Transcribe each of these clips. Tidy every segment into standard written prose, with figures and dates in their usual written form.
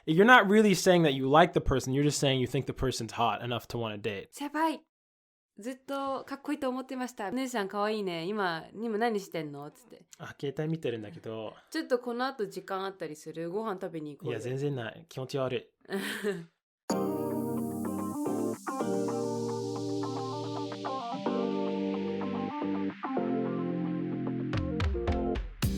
you're not really saying that you like the person. You're just saying you think the person's hot enough to want to date. 先輩ずっとかっこいいと思ってました。姉さんかわいいね。今何してんのつって。携帯見てるんだけど。ちょっとこの後時間あったりする？ご飯食べに行こうよ。いや、全然ない。気持ち悪い。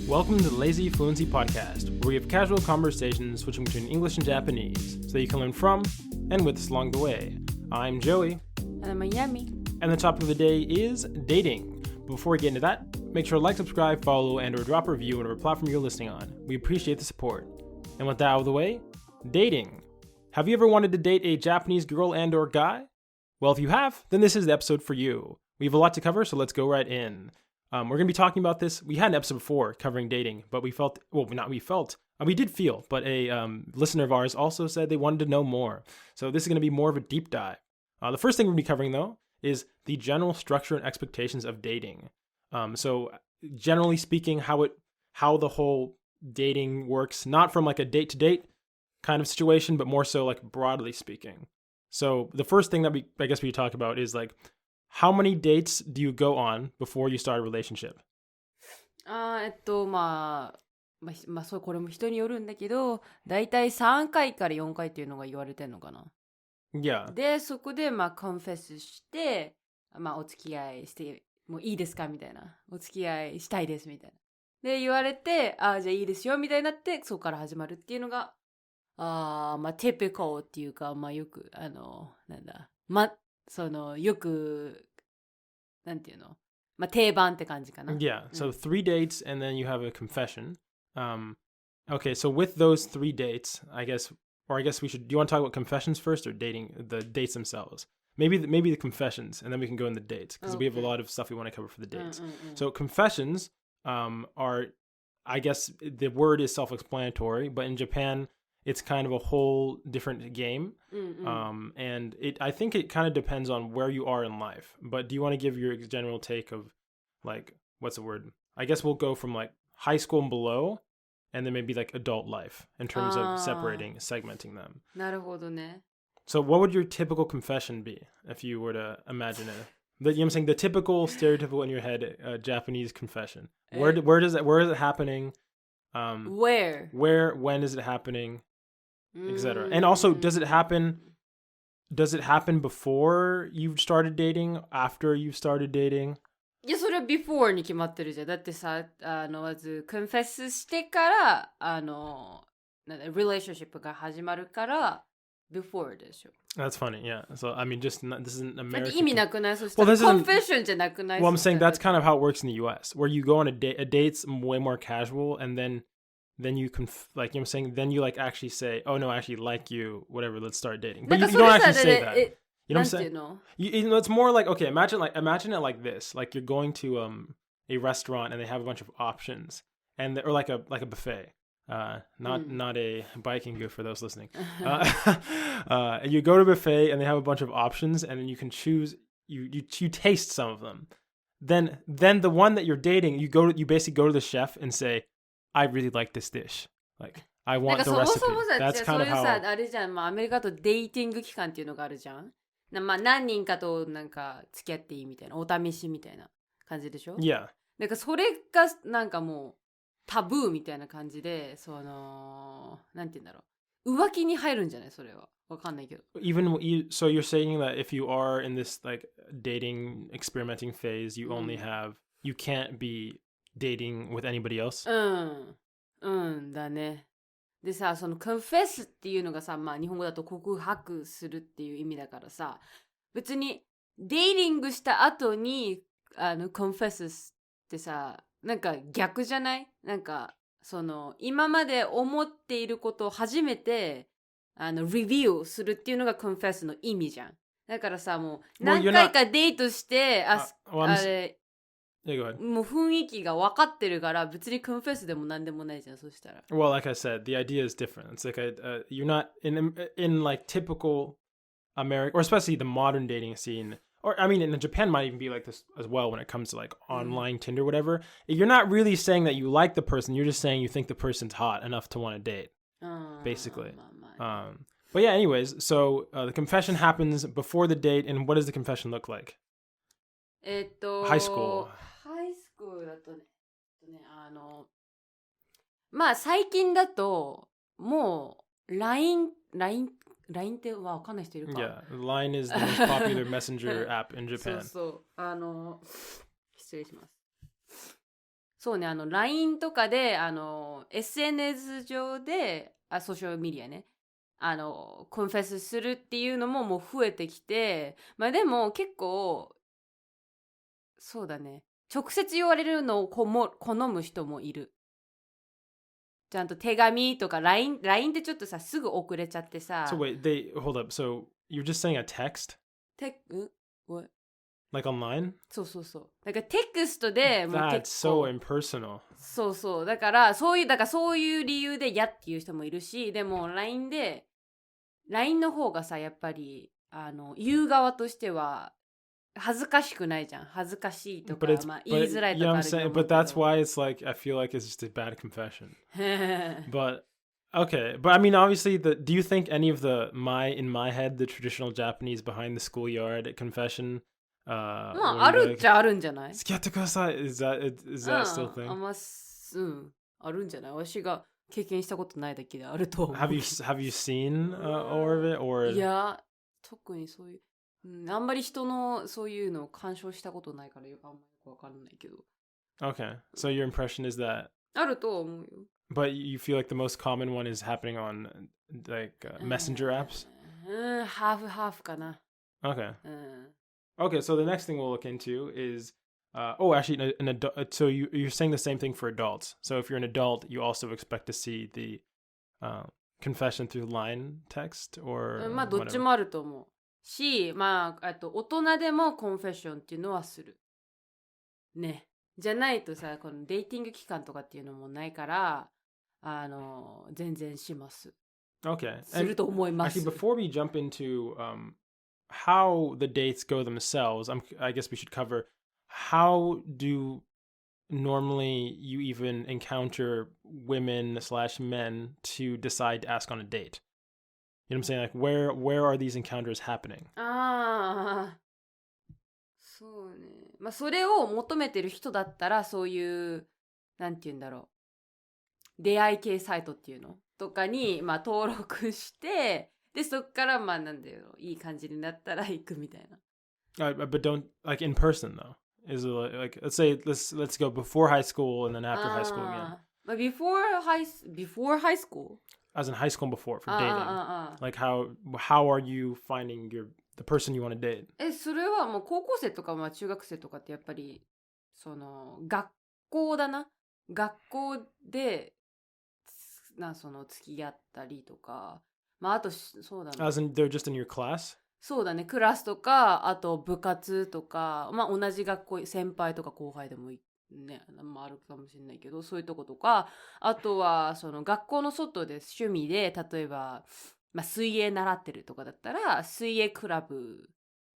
Welcome to the Lazy Fluency podcast, where we have casual conversations switching between English and Japanese, so that you can learn from and with us along the way. I'm Joey. And I'm Miami. And the topic of the day is dating. But before we get into that, make sure to like, subscribe, follow, and or drop a review on whatever platform you're listening on. We appreciate the support. And with that out of the way, dating. Have you ever wanted to date a Japanese girl and or guy? Well, if you have, then this is the episode for you. We have a lot to cover, so let's go right in. We're going to be talking about this. We had an episode before covering dating, but we did feel, but a listener of ours also said they wanted to know more. So this is going to be more of a deep dive. The first thing we're going to be covering, though, is the general structure and expectations of dating. So generally speaking, how the whole dating works, not from like a date-to-date kind of situation, but more so like broadly speaking. So the first thing that we talk about is like, how many dates do you go on before you start a relationship? そうこれも人によるんだけど、だいたい3回から4回っていうのが言われてんのかな。Yeah. で、そこでコンフェスして、お付き合いしてもういいですかみたいな。お付き合いしたいですみたいな。で、言われて、じゃあいいですよみたいになって、そこから始まるっていうのが、typical っていうか、よく、よく、なんていうの？定番って感じかな。Yeah, so 3 dates and then you have a confession. Okay, so with those 3 dates, I guess we should, do you want to talk about confessions first or dating, the dates themselves? Maybe the confessions, and then we can go in the dates, because we have a lot of stuff we want to cover for the dates. So confessions are, I guess the word is self-explanatory, but in Japan, it's kind of a whole different game. And I think it kind of depends on where you are in life. But do you want to give your general take of, like, what's the word? I guess we'll go from like high school and below, and then maybe like adult life in terms of segmenting them. なるほどね。So what would your typical confession be if you were to imagine it? You know what I'm saying? The typical, stereotypical in your head Japanese confession. Where is it happening? Where? When is it happening? Etc. And also, does it happen before you've started dating? After you've started dating? いや、それは before に決まってるじゃん。だってさ、まず、confess してから、relationship が始まるから、before でしょ。That's funny, yeah. So, I mean, this isn't American. だって意味なくない？そしたら、confession じゃなくない？ Well, I'm saying that's kind of how it works in the US, where you go on a date's way more casual, and then you you know what I'm saying? Then you like actually say, oh no, I actually like you, whatever, let's start dating. But you don't actually say that. You know what I'm saying? You know, it's more like, okay, imagine it like this. Like you're going to a restaurant and they have a bunch of options, or like a buffet. Not a biking good for those listening. You go to a buffet and they have a bunch of options, and then you can choose. You taste some of them. Then the one that you're dating, you basically go to the chef and say, I really like this dish. Like, I want the recipe. That's kind of how... そういうさ、あれじゃん、アメリカとデイティング期間っていうのがあるじゃん。何人かとなんか付き合っていいみたいな、お試しみたいな感じでしょ？ Yeah. だからそれがなんかもうタブーみたいな感じで、なんて言うんだろう。浮気に入るんじゃない？それは。わかんないけど。So you're saying that if you are in this like dating experimenting phase, you can't be dating with anybody else? だね。でさ、その confess っていうのがさ、日本語だと告白するっていう意味だからさ、別にデイティングした後にconfess ってさ、なんか逆じゃない？なんか今まで思っていることを初めてレビューするっていうのが confess の意味じゃん。だからさ、もう何回かデートして、もう雰囲気が分かってるから別に confess でも何でもないじゃん。そしたら。Well, like I said, the idea is different. It's like you're not in like typical American, or especially the modern dating scene. Or I mean, in Japan might even be like this as well when it comes to like online Tinder, whatever. You're not really saying that you like the person. You're just saying you think the person's hot enough to want to date. Basically. But yeah, anyways, so the confession happens before the date, and what does the confession look like? High school. ハイスクールだとね、まあ最近だともう LINE ってわかんない人いるか。Yeah, LINE is the most popular messenger app in Japan. そう失礼します。そうね、LINE とかでSNS 上でソーシャルメディアね、コンフェスするっていうのももう増えてきて、まあでも結構そうだね、直接言われるのを好む人もいる。ちゃんと手紙とか LINE ってちょっとさすぐ遅れちゃってさ。So wait, hold up. So you're just saying a text? What? Like online? そう。だからテクストでもう That's 結構 so impersonal. そう。だからそういう理由で嫌っていう人もいるし、でも LINE の方がさ、やっぱり言う側としては恥ずかしくないじゃん。恥ずかしいとか、まあ言いづらいとかあると思うけど。But that's why it's like, I feel like it's just a bad confession. But, okay. But I mean, obviously, do you think any of in my head, the traditional Japanese behind the schoolyard confession, まあ、あるっちゃあるんじゃない？付き合ってください。Is that still a thing? あるんじゃない？私が経験したことないだけであると思う。Have you seen all of it? Or... いや、特にそういう、あんまり人のそういうのを干渉したことないからあんまりよくわかんないけど。Okay. So your impression is that... あると思うよ。But you feel like the most common one is happening on like messenger apps? ハーフかな。Okay. Okay, so the next thing we'll look into is actually an adult. So you're saying the same thing for adults. So if you're an adult, you also expect to see the confession through line text or まあどっちもあると思うし、まあ大人でもコンフェッションっていうのはするね。じゃないとさ、このデーティング期間とかっていうのもないから、全然します。Okay. すると思います。Actually, before we jump into how the dates go themselves, I guess we should cover how do normally you even encounter women/men to decide to ask on a date. You know what I'm saying? Like where are these encounters happening? そうね。まあそれを求めてる人だったらそういうなんて言うんだろう、出会い系サイトっていうのとかにまあ登録して。でそっからまあなんだよ、いい感じになったら行くみたいな。But don't like in person though. Is it like let's go before high school and then after high school again. But before high school? As in high school and before for dating. Like how are you finding the person you want to date? それはもう高校生とかまあ中学生とかってやっぱりその学校だな。学校でその付き合ったりとか。まああとそうだね。As in they're just in your class? そうだね、クラスとかあと部活とか、まあ同じ学校先輩とか後輩でもね、まああるかもしれないけど、そういうとことか、あとはその学校の外で趣味で例えば、まあ、水泳習ってるとかだったら水泳クラブ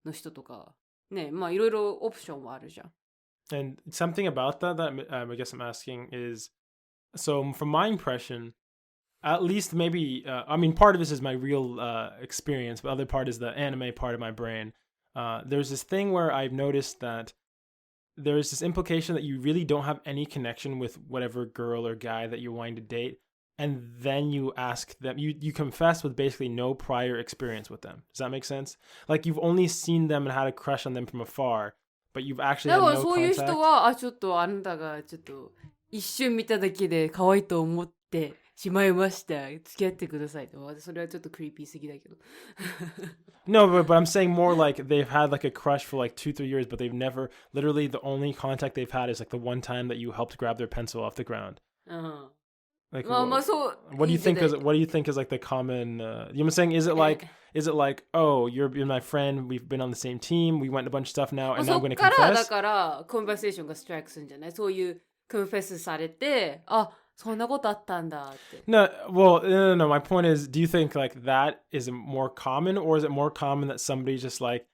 の人とかね、まあいろいろオプションはあるじゃん。And something about that I guess I'm asking is, so from my impression, at least maybe, I mean, part of this is my real experience, but the other part is the anime part of my brain. There's this thing where I've noticed that there's this implication that you really don't have any connection with whatever girl or guy that you're wanting to date. And then you ask them, you confess with basically no prior experience with them. Does that make sense? Like you've only seen them and had a crush on them from afar, but you've actually had no contact. だからそういう人は、ちょっとあなたがちょっと一瞬見ただけで可愛いと思ってしまいました。付き合ってくださいと。それはちょっとクリーピーすぎだけど。No, but I'm saying more like they've had like a crush for like 2-3 years, but they've never, literally the only contact they've had is like the one time that you helped grab their pencil off the ground. Like, what do you think is like the common, you know what I'm saying? Is it like, oh, you're my friend, we've been on the same team, we went a bunch of stuff now, and now I'm going to confess? そっからだからコンバーセーションがストライクするんじゃない？そういうコンフェスされて、あ、そんなことあったんだって。No, well, no. My point is, do you think like that is more common, or is it more common that somebody's just like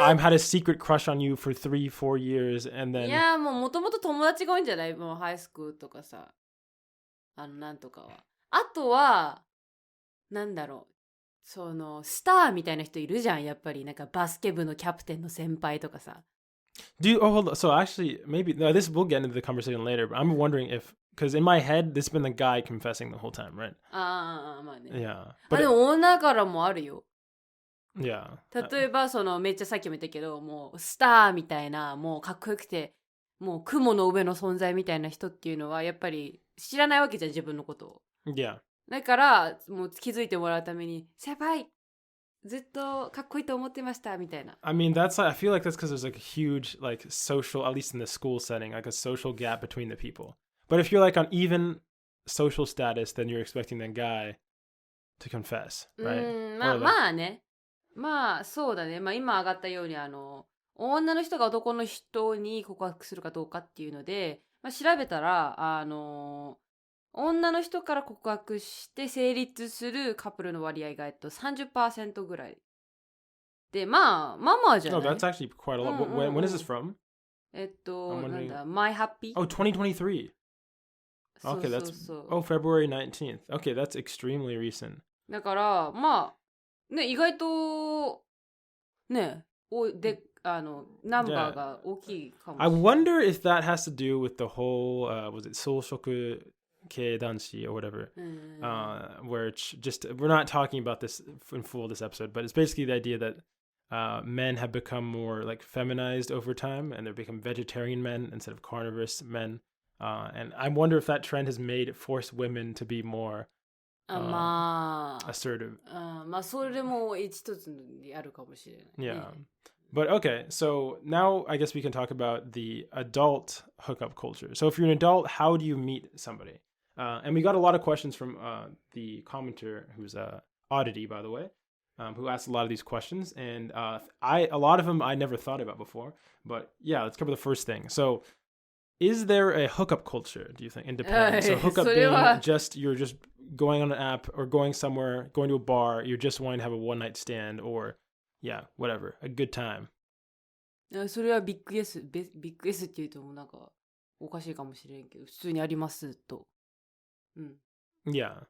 I've had a secret crush on you for 3-4 years, and then いやもともと友達が多いんじゃない？もうハイスクールとかさ、なんとかは。あとはなんだろう。そのスターみたいな人いるじゃん、やっぱりなんかバスケ部のキャプテンの先輩とかさ。hold on. So actually, maybe this we'll get into the conversation later. But I'm wondering if, because in my head, this has been the guy confessing the whole time, right? ああ、まあね。Yeah. でも女からもあるよ。Yeah. 例えばそのめっちゃさっきも言ったけど、もうスターみたいな、もうかっこよくて、もう雲の上の存在みたいな人っていうのはやっぱり知らないわけじゃん、自分のことを。Yeah. だからもう気づいてもらうために、先輩ずっとかっこいいと思ってましたみたいな。I mean, that's, I feel like that's because there's like a huge, like, social, at least in the school setting, like a social gap between the people. But if you're like on even social status, then you're expecting the guy to confess, right? まあね。まあそうだね。まあ今上がったように女の人が男の人に告白するかどうかっていうので、まあ、調べたら女の人から告白して成立するカップルの割合が30% ぐらいで、まあじゃない。Oh, that's actually quite a lot. When is this from? なんだ、My Happy? Oh, 2023. Okay, that's February 19th. Okay, that's extremely recent. だからまあね、意外とね、ナンバーが大きいかもしれない。I wonder if that has to do with the whole was it 草食系男子 or whatever, where it's just, we're not talking about this in full this episode, but it's basically the idea that men have become more like feminized over time, and they've become vegetarian men instead of carnivorous men, and I wonder if that trend has forced women to be more assertive. まあそれも一つにあるかもしれない、ね。Yeah. But okay, so now I guess we can talk about the adult hookup culture. So if you're an adult, how do you meet somebody? And we got a lot of questions from the commenter, who's Oddity, by the way, who asked a lot of these questions. And a lot of them I never thought about before. But yeah, let's cover the first thing. So is there a hookup culture, do you think, in Japan? So hookup being just, you're just going on an app or going somewhere, going to a bar, you're just wanting to have a one-night stand or, yeah, whatever, a good time. それはビッグ S って言うとなんかおかしいかもしれんけど、普通にありますと。Yeah,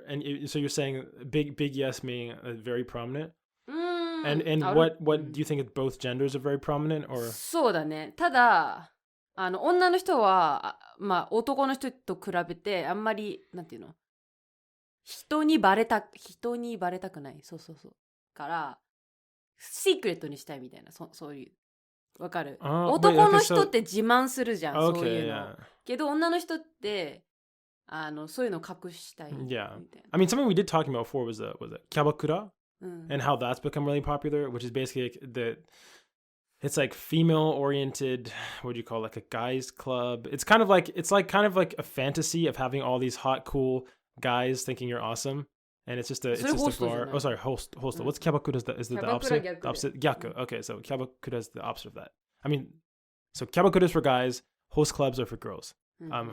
and so you're saying big yes meaning very prominent? And what do you think both genders are very prominent or? そうだね。ただ女の人はまあ男の人と比べてあんまりなんていうの、人にバレたくない。そうからシークレットにしたいみたいな、そういう。わかる。男の人って自慢するじゃん、そういうの。けど女の人ってそういうの隠したい。Yeah. I mean, something we did talking about before was kyabakura, and how that's become really popular, which is basically it's like female-oriented. What do you call it? Like a guys' club. It's kind of like a fantasy of having all these hot, cool guys thinking you're awesome. And it's just a bar. Oh, sorry, hostel. What's kyabakura? Is the opposite? Gyaku. Okay, so kyabakura is the opposite of that. I mean, so kyabakura is for guys. Host clubs are for girls.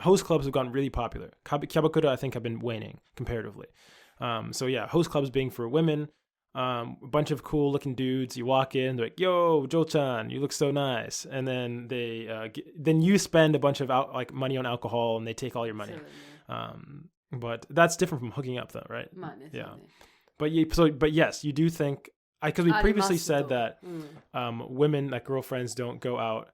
Host clubs have gotten really popular. Kyabakura, I think, have been waning comparatively. So yeah, host clubs being for women. A bunch of cool-looking dudes. You walk in, they're like, "Yo, Jo-chan, you look so nice." And then then you spend a bunch of money on alcohol, and they take all your money. But that's different from hooking up, though, right? Yeah. But yes, you do think, because we previously said that women, like girlfriends, don't go out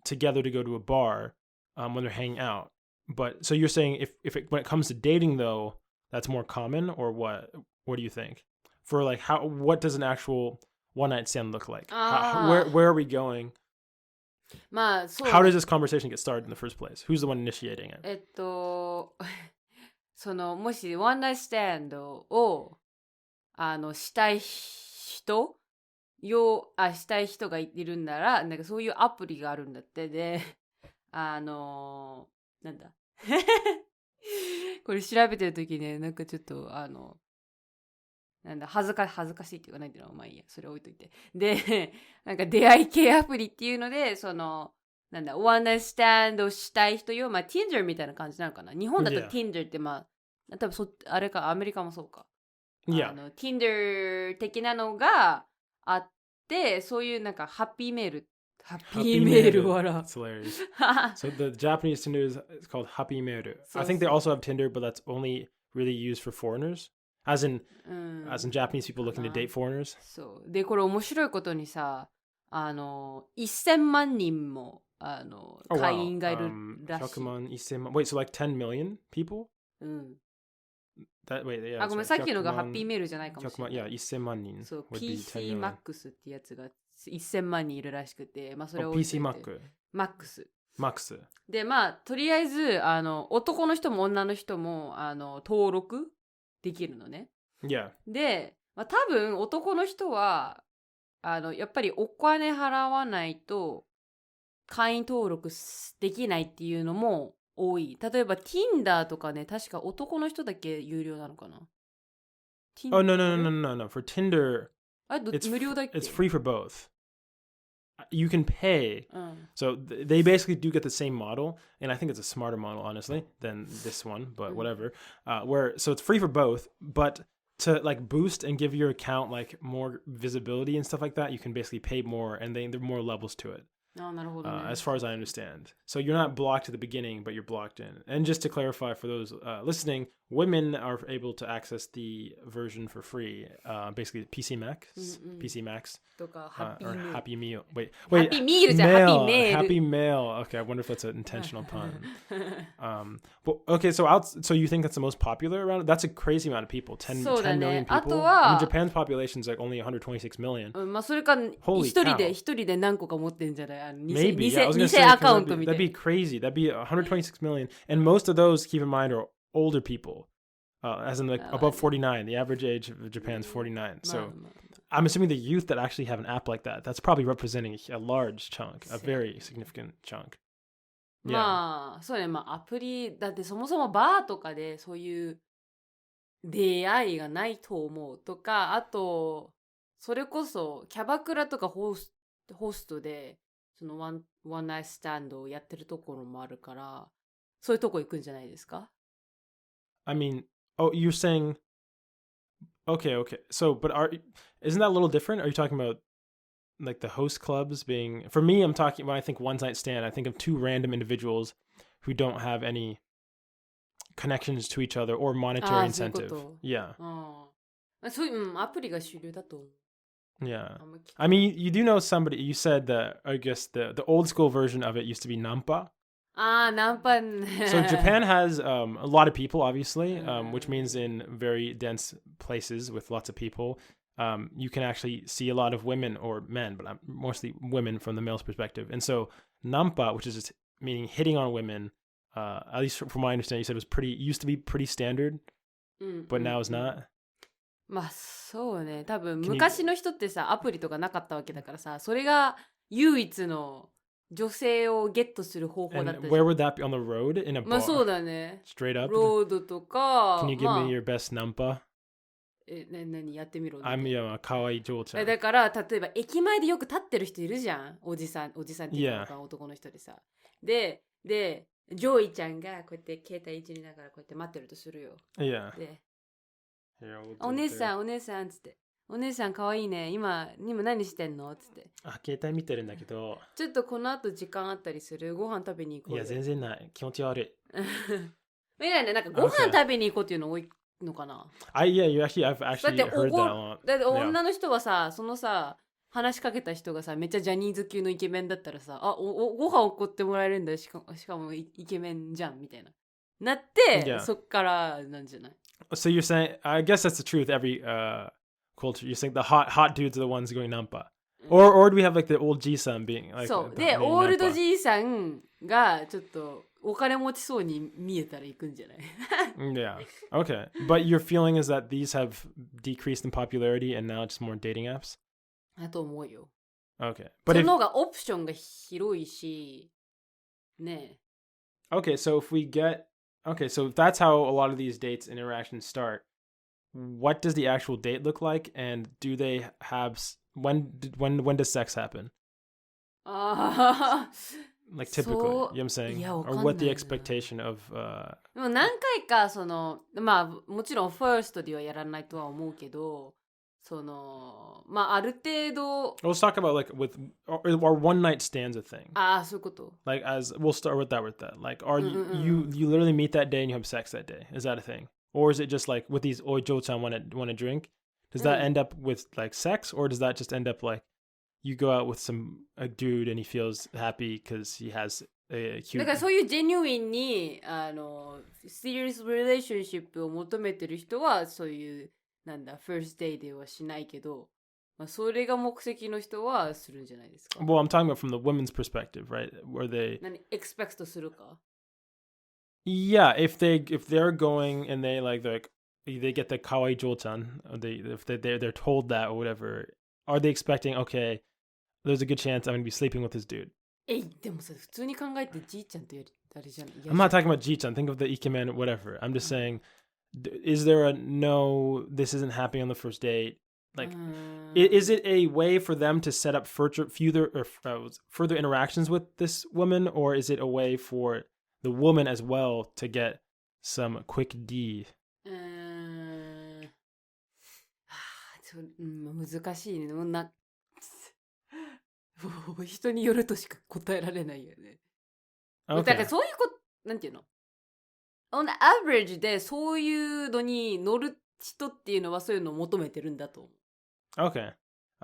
together to go to a bar when they're hanging out. But so you're saying when it comes to dating, though, that's more common, or what? What do you think? For like what does an actual one night stand look like? Where are we going? まあそう。How does this conversation get started in the first place? Who's the one initiating it? もしワンナイトスタンドをしたい人がいるんなら、なんかそういうアプリがあるんだって。でなんだこれ調べてる時ね、なんかちょっとなんだ恥ずかしいっていうかないっていうのはまあいいや、それ置いといて。でなんか出会い系アプリっていうのでなんだワンナイトスタンドしたい人よ、まあ Tinder みたいな感じなのかな。日本だと Tinder ってまあ多分あれか、アメリカもそうか。Tinder 的なのがあって、そういうなんかハッピーメール笑。It's hilarious. So the Japanese Tinder is called Happy Meru. I think they also have Tinder, but that's only really used for foreigners. As in Japanese people looking to date foreigners? そう。で、これ面白いことにさ、1000万人も、会員がいるらしい。100万、1000万。Wait, so like 10 million people? うん。yeah, ごめん、さっきのがハッピーメールじゃないかもしれない。いや、1000万人。そう、PCMAX ってやつが1000万人いるらしくて、まあそれを。PCMAX。MAX。で、まあ、とりあえず、男の人も女の人も、登録できるのね。Yeah. で、まあ多分男の人は、やっぱりお金払わないと会員登録できないっていうのも多い。例えば Tinder とかね、確か男の人だけ有料なのかな。Oh, no. For Tinder, 無料だっけ it's free for both. You can pay. So they basically do get the same model, and I think it's a smarter model, honestly, than this one, but whatever. So it's free for both, but to like boost and give your account like more visibility and stuff like that, you can basically pay more, and there are more levels to it. なるほどね。As far as I understand. So you're not blocked at the beginning, but you're blocked in. And just to clarify for those listening, women are able to access the version for free. Basically, PC Max. とか、or Happy Meal. Wait. Happy Meal じゃん、Happy Mail. Happy Mail. Okay, I wonder if that's an intentional pun. But okay, so you think that's the most popular around? That's a crazy amount of people. 10 million people. あとは、I mean, Japan's population is like only 126 million. まあそれか一人で何個か持ってんじゃない？ Maybe. Yeah, I was going to say, アカウントみたいな。that'd be crazy. That'd be 126 million. And most of those, keep in mind, are older people. As in like above 49. The average age of Japan is 49. So I'm assuming the youth that actually have an app like that, that's probably representing a large chunk, a very significant chunk. まあ、そうね、まあアプリ、だってそもそもバーとかでそういう出会いがないと思うとか、あと、それこそキャバクラとかホストで、そのワンナイスタンドをやってるところもあるから、そういうとこ行くんじゃないですか？ I mean, oh, you're saying, okay. So, but isn't that a little different? Are you talking about like the host clubs being, for me, I'm talking, when I think one night stand, I think of two random individuals who don't have any connections to each other or monetary incentive. Yeah. そういう、アプリが主流だと思う。Yeah. I mean, you do know somebody, you said that, I guess the old school version of it used to be Nampa. ナンパね。So Japan has a lot of people, obviously, which means in very dense places with lots of people, you can actually see a lot of women or men, but mostly women from the male's perspective. And so Nampa, which is just meaning hitting on women, at least from my understanding, you said it used to be pretty standard, but now it's not. まあそうね、多分昔の人ってさ、アプリとかなかったわけだからさ、それが唯一の女性をゲットする方法だったじゃん。And where would that be? On the road? In a bar? まあそうだね。Straight up? ロードとか。Can you give me your best nampa? 何やってみろ。かわいい嬢ちゃん。だから例えば駅前でよく立ってる人いるじゃん。おじさんっていうか男の人でさ。で、ジョイちゃんがこうやって携帯いじりながらこうやって待ってるとするよ。Yeah. で、お姉さんつって。お姉さんかわいいね。今何してんのつって。携帯見てるんだけど。ちょっとこの後時間あったりする？ご飯食べに行こう。いや、全然ない。気持ち悪い。みたいな、なんかご飯食べに行こうっていうの多いのかな。I've actually heard that a lot. だって女の人はさ、そのさ、話しかけた人がさ、めっちゃジャニーズ級のイケメンだったらさ、ご飯おごってもらえるんだしかもイケメンじゃんみたいな。なって、そっからなんじゃない？ So you're saying, I guess that's the truth. Every culture, you're saying the hot dudes are the ones going nampa, or do we have like the old G-san being like? そうで、オールド G さんがちょっとお金持ちそうに見えたら行くんじゃない？ Yeah. Okay. But your feeling is that these have decreased in popularity and now it's more dating apps? だと思うよ。Okay. その方がオプションが広いし、ね。Okay, so so that's how a lot of these dates and interactions start. What does the actual date look like, and do they have when does sex happen? Like typically, you know what I'm saying? Or what the expectation of でも何回かまあもちろんファーストではやらないとは思うけど、まあある程度 Let's talk about like with or one night stands a thing. そういうこと。Like we'll start with that. Like you literally meet that day and you have sex that day. Is that a thing? or is it just like with these oijo-chan want to drink? Does that end up with like sex, or does that just end up like you go out with a dude and he feels happy because he has a cute... だからそういうジェニュインにserious relationship を求めてる人はそういうなんだ first day ではしないけど、まあ、それが目的の人はするんじゃないですか。Well, I'm talking about from the women's perspective, right? Where they... 何 expect するか? Yeah, if they're going and they get the kawaii jo-chan, if they're told that or whatever, are they expecting, okay, there's a good chance I'm going to be sleeping with this dude? でもさ、普通に考えてじいちゃんってあれじゃん。I'm not talking about ji-chan. Think of the ikemen, whatever. I'm just saying, is there a no, this isn't happening on the first date? Like, is it a way for them to set up further interactions with this woman, or is it a way for the woman as well to get some quick D? 難しいね。人によるとしか答えられないよね。だからそういうなんていうの on average でそういうのに乗る人っていうのはそういうのを求めてるんだと思う。Okay.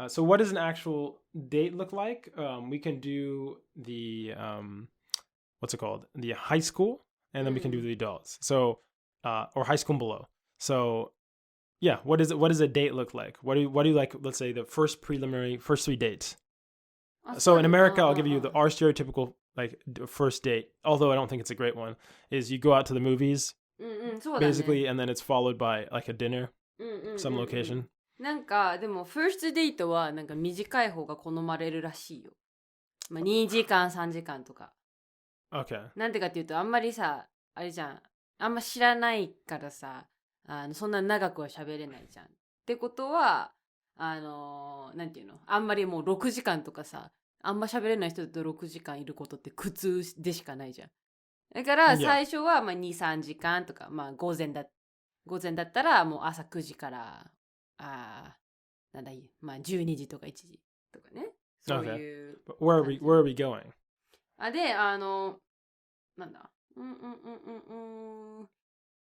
So what does an actual date look like? We can do the, what's it called? The high school, and then we can do the adults. So, or high school and below. So, yeah, what does a date look like? What do you like, let's say the first 3 dates? So in America, I'll give you our stereotypical like first date, although I don't think it's a great one, is you go out to the movies, basically, and then it's followed by like a dinner, some location. なんかでも first date はなんか短い方が好まれるらしいよ。まあ2時間3時間とか。Okay. なんでかっていうとあんまりさ、あれじゃん、あんま知らないからさ、そんな長くは喋れないじゃん。ってことは、なんていうの、あんまりもう6時間とかさ、あんま喋れない人だと6時間いることって苦痛でしかないじゃん。だから最初はまあ2、3時間とか、まあ午前だったらもう朝9時からなんだいい、まあ12時とか1時とかね。そういう。Okay. Where are we going? で、なんだ。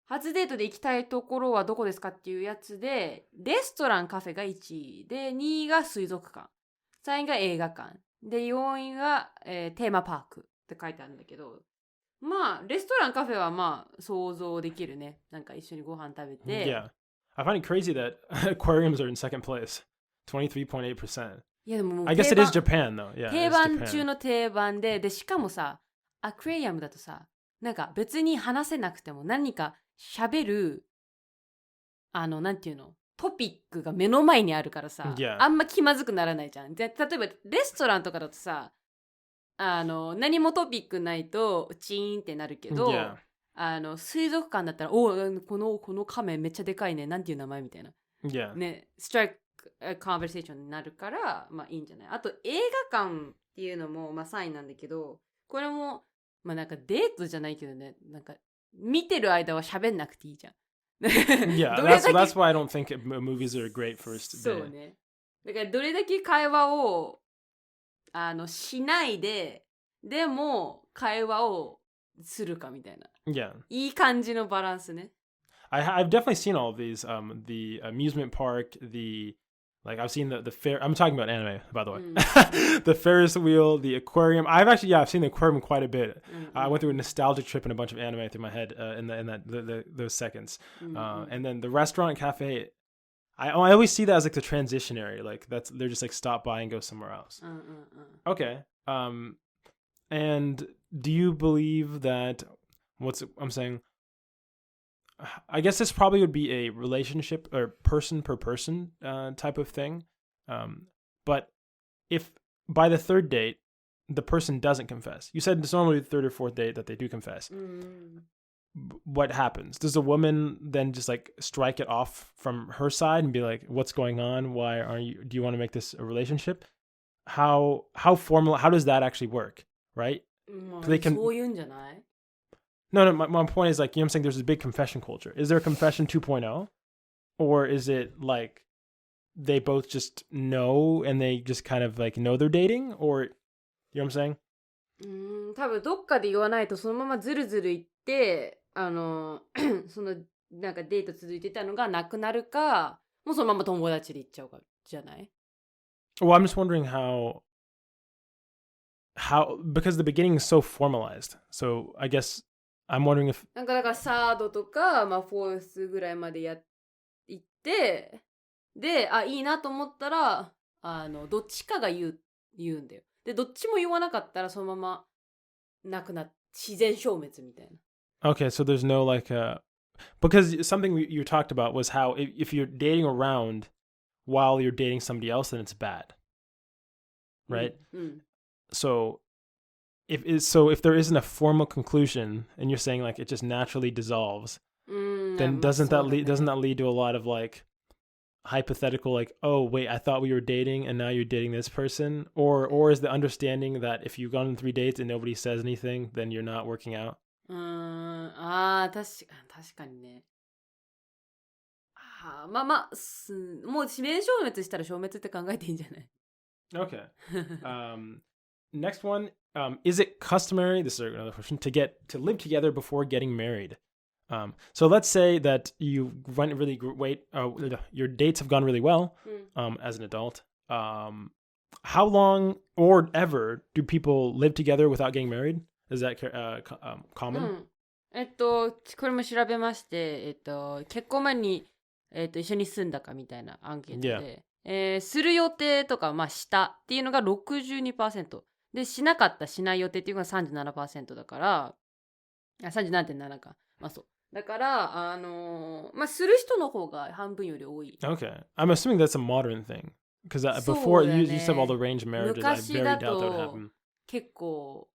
初デートで行きたいところはどこですかっていうやつで、レストラン、カフェが1位で、2位が水族館、3位が映画館で、4位が、テーマパークって書いてあるんだけど、まあレストラン、カフェはまあ想像できるね。なんか一緒にご飯食べて。Yeah, I find it crazy that aquariums are in second place, 23.8%. いやでも I guess it is Japan though. Yeah, 定番中の定番で、しかもさ、アクエリアムだとさ、なんか別に話せなくても何か喋るなんていうのトピックが目の前にあるからさ、yeah. あんま気まずくならないじゃん。で例えばレストランとかだとさ、何もトピックないとチーンってなるけど、yeah. 水族館だったらこのカメめっちゃでかいね、なんていう名前みたいな、yeah. ね、ストライクコンバーセーションになるからまあいいんじゃない。あと映画館っていうのもまあ3位なんだけど、これもまあなんかデートじゃないけどね、なんか見てる間は喋んなくていいじゃん。Yeah, that's why I don't think movies are a great first date. そうね。だからどれだけ会話をしないで、でも会話をするかみたいな。Yeah. いい感じのバランスね。I've definitely seen all of these. The amusement park, like I've seen the fair. I'm talking about anime, by the way. The Ferris wheel, the aquarium. I've seen the aquarium quite a bit. I went through a nostalgic trip and a bunch of anime through my head in those seconds. And then the restaurant and cafe. I always see that as like the transition area. Like they're just like stop by and go somewhere else. Okay. And do you believe that I'm saying? I guess this probably would be a relationship or person per person type of thing. But if by the third date, the person doesn't confess, you said it's normally the third or fourth date that they do confess. What happens? Does the woman then just like strike it off from her side and be like, what's going on? Why do you want to make this a relationship? How formal, how does that actually work? Right? They can, No, my point is like, you know what I'm saying? There's a big confession culture. Is there a confession 2.0? Or is it like they both just know and they just kind of like know they're dating? Or, you know what I'm saying? 多分どっかで言わないとそのままずるずる言って、そのなんかデート続いてたのがなくなるか、もうそのまま友達で行っちゃうかじゃない？ Well, I'm just wondering because the beginning is so formalized. So I guess I'm wondering if なんかだからサードとか、まあフォースぐらいまで行って、で、いいなと思ったら、どっちかが言うんだよ。で、どっちも言わなかったらそのままなくなって、自然消滅みたいな。Okay, so there's no like because something you talked about was how if you're dating around while you're dating somebody else, then it's bad, right? So if there isn't a formal conclusion and you're saying like it just naturally dissolves, then doesn't that lead to a lot of like hypothetical like, oh wait, I thought we were dating and now you're dating this person, or is the understanding that if you've gone on 3 dates and nobody says anything, then you're not working out? 確かにね。まあもう自然消滅したら消滅って考えていいんじゃない？ Okay. Next one, is it customary, this is another question, to live together before getting married? So let's say that you went really great, your dates have gone really well as an adult. How long or ever do people live together without getting married? Is that common? これも調べまして、結婚前に、一緒に住んだかみたいなアンケートで、する予定とか、まあ、したっていうのが 62%。で、しなかった、しない予定っていうのが 37% だから、37.7 か。まあそう。だから、まあ、する人の方が半分より多い。Okay. I'm assuming that's a modern thing. Because before, you used to have all the arranged marriages. I very doubt that would happen. 結構、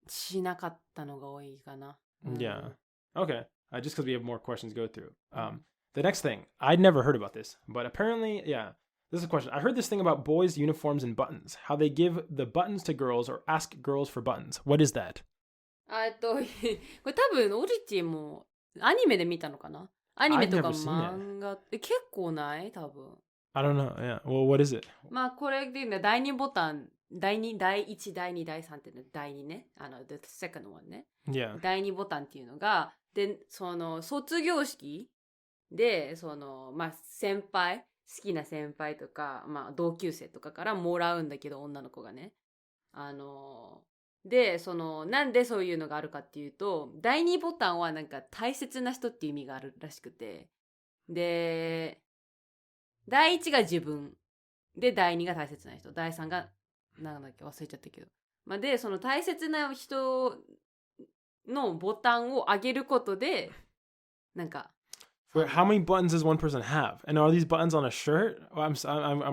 しなかったのが多いかな。Yeah. Okay. Just because we have more questions to go through. The next thing, I'd never heard about this, but apparently, yeah, this is a question. I heard this thing about boys' uniforms and buttons, how they give the buttons to girls or ask girls for buttons. What is that? これ多分、オリチもアニメで見たのかな？アニメとか漫画って結構ない多分。I don't know. Yeah. Well, what is it? まあ、これでね、第2ボタン、第1、第2、第3ってね、第2ね。the second one ね。Yeah. 第2ボタンっていうのが、で、卒業式で、まあ、先輩、好きな先輩とか、まあ、同級生とかからもらうんだけど、女の子がね。で、なんでそういうのがあるかっていうと、第2ボタンはなんか大切な人っていう意味があるらしくて、で、第1が自分。で、第2が大切な人。第3が、なんだっけ忘れちゃったけど。まあ、で、大切な人のボタンを上げることで、なんか。Wait, how many buttons does one person have? And are these buttons on a shirt? Oh, I'm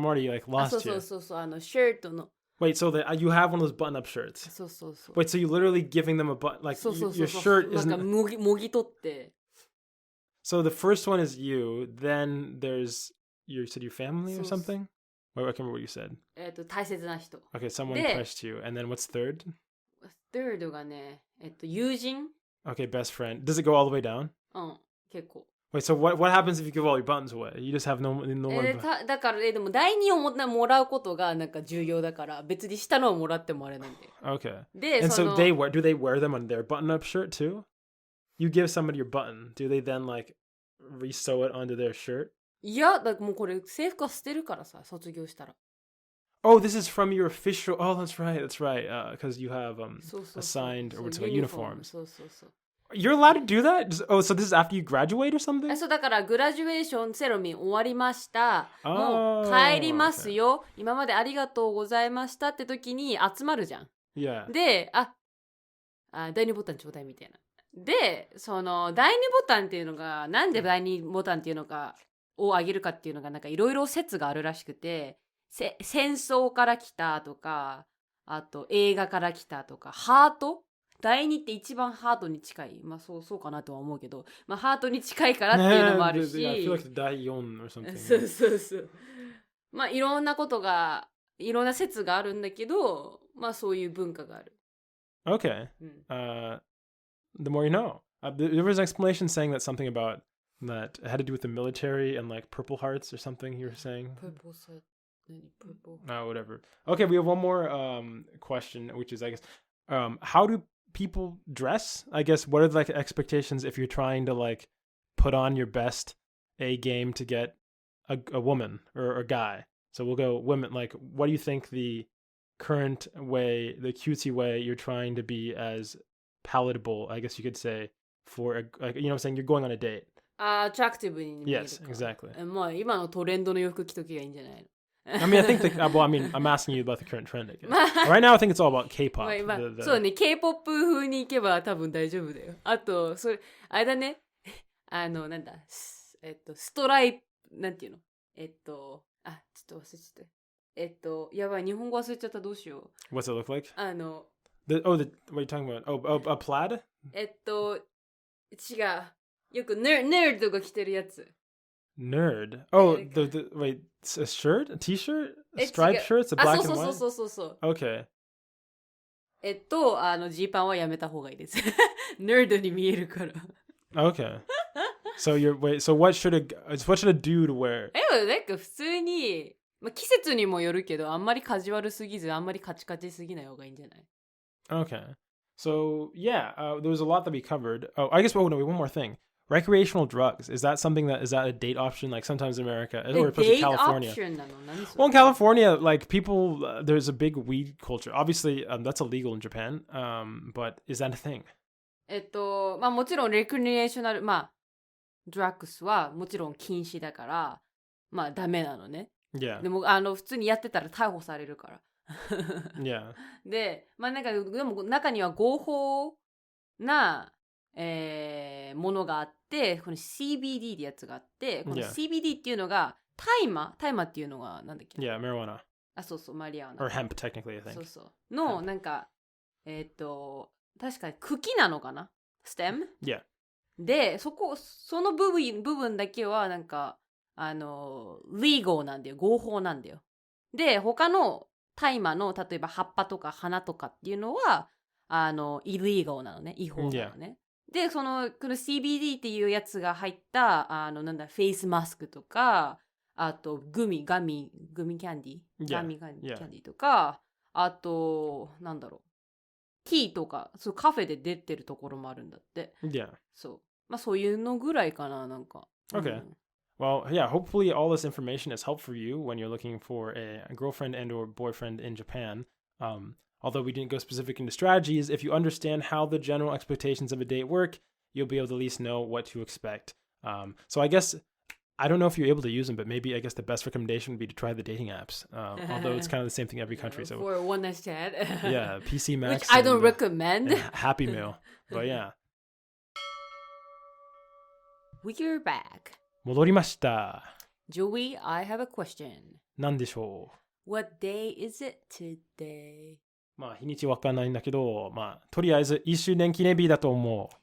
already like lost here. そう、シャツの。Wait, so that you have one of those button-up shirts? そう。Wait, so you literally giving them a button, like your shirt isn't... なんかもぎ取って。So the first one is you, then there's, you said your family or something? Wait, I can't remember what you said. 大切な人。Okay, someone pressed you. And then what's third? Third がね、友人。Okay, best friend. Does it go all the way down? 結構。Wait, so what happens if you give all your buttons away? You just have no more... だから、でも第2をもらうことがなんか重要だから、別に下のをもらってもあれなんだよ。Okay. で、And so do they wear them on their button-up shirt too? You give somebody your button. Do they then like re-sew it onto their shirt? いや、だからもうこれ制服は捨てるからさ、卒業したら。Oh, this is from your official... Oh, that's right. Because you have assigned or what's it, uniforms. そう。You're allowed to do that? Oh, so this is after you graduate or something? そうだからグラジュエーションセレモニー終わりました。もう帰りますよ。Okay. 今までありがとうございましたって時に集まるじゃん。Yeah. で、第2ボタンちょうだいみたいな。で、第2ボタンっていうのが、なんで第2ボタンっていうのかを上げるかっていうのがなんかいろいろ説があるらしくて、戦争から来たとか、あと映画から来たとか、ハート第2って一番ハートに近い。まあそうかなとは思うけど、まあハートに近いからっていうのもあるし。I feel like 第4 or something. そう。まあいろんなことが、いろんな説があるんだけど、まあそういう文化がある。Okay. The more you know. There was an explanation saying that something about that had to do with the military and like Purple Hearts or something you were saying. Purple Purple. Oh, whatever. Okay, we have one more question, which is, I guess, how do people dress? I guess, what are the like expectations if you're trying to like put on your best A game to get a woman or a guy. So we'll go women. Like, what do you think the current way, the cutesy way you're trying to be as palatable, I guess you could say, for a, like, you know what I'm saying? You're going on a date. アトラクティブに見えるか。Yes, exactly. まあ今のトレンドの洋服着ときがいいんじゃないのI mean, I think well, I mean, I'm asking you about the current trend, I guess. Right now, I think it's all about K-pop. そうね、K-POP 風に行けば多分大丈夫だよ。あと、それ、あれだね、なんだ、ストライプ、なんていうのちょっと忘れちゃった。やばい、日本語忘れちゃった、どうしよう。What's it look like? what are you talking about? A plaid? 違う。よくネードが着てるやつ。Nerd? Oh, wait, a shirt? A t-shirt? A striped shirt? It's a black and white? そう。Okay. ジーパンはやめた方がいいです。ネードに見えるから。Okay. So what should a dude wear? なんか普通に、季節にもよるけど、あんまりカジュアルすぎず、あんまりカチカチすぎない方がいいんじゃない Okay. So, yeah, there was a lot that we covered. Oh, I guess, one more thing. Recreational drugs. Is that a date option? Like sometimes in America, or especially California. Well, in California, like people, there's a big weed culture. Obviously, that's illegal in Japan. But is that a thing? もちろんレクリエーショナル、ドラッグスはもちろん禁止だから、ダメなのね。Yeah. でも普通にやってたら逮捕されるから。Yeah. で、でも中には合法な、ものがあって、この CBD ってやつがあって、この CBD っていうのが大麻っていうのがなんだっけ Yeah, marijuana. そう、マリアーナ。Or hemp, technically, I think. そう。の、なんか、確かに茎なのかな ?stem? Yeah. で、その部分だけは、なんか、legal なんだよ。合法なんだよ。で、他の大麻の、例えば葉っぱとか花とかっていうのは、illegal なのね。違法なのね。で、この CBD っていうやつが入った、フェイスマスクとか、あと、グミキャンディーガミキャンディーとか、あと、なんだろう。ティーとか、そう、カフェで出てるところもあるんだって。Yeah. そう。そういうのぐらいかな、なんか。Okay. Well, yeah, hopefully all this information is helpful for you when you're looking for a girlfriend and or boyfriend in Japan. Although we didn't go specific into strategies, if you understand how the general expectations of a date work, you'll be able to at least know what to expect. So I guess, I don't know if you're able to use them, but maybe I guess the best recommendation would be to try the dating apps. Although it's kind of the same thing in every country. So for one night stand. Yeah, PC Max. Which I don't recommend. Happy Meal. But yeah. We're back. 戻りました。Joey, I have a question. 何でしょう ?What day is it today? 日にちわかんないんだけど、とりあえず一周年記念日だと思う。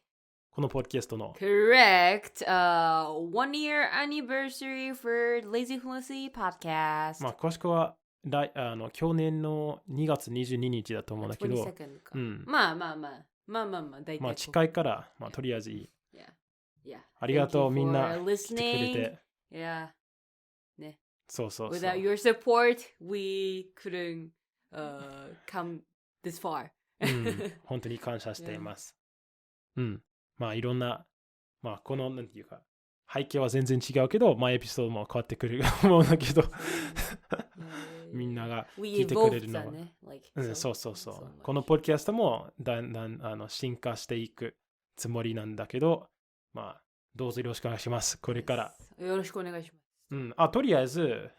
このポッドキャストの。Correct. 1 year anniversary for lazyfluency podcast. 詳しくは去年の2月22日だと思うんだけど。22か。大体。近いから、とりあえずいい。Yeah. ありがとう、みんな。来てくれて。Yeah. ね。そう。Without your support, we couldn't come this far. 本当に感謝しています。いろんな、この、なんていうか、背景は全然違うけど、エピソードも変わってくると思うんだけど、みんなが聞いてくれるのは。そう。このポッドキャストもだんだん進化していくつもりなんだけど、どうぞよろしくお願いします。これから。よろしくお願いします。とりあえず、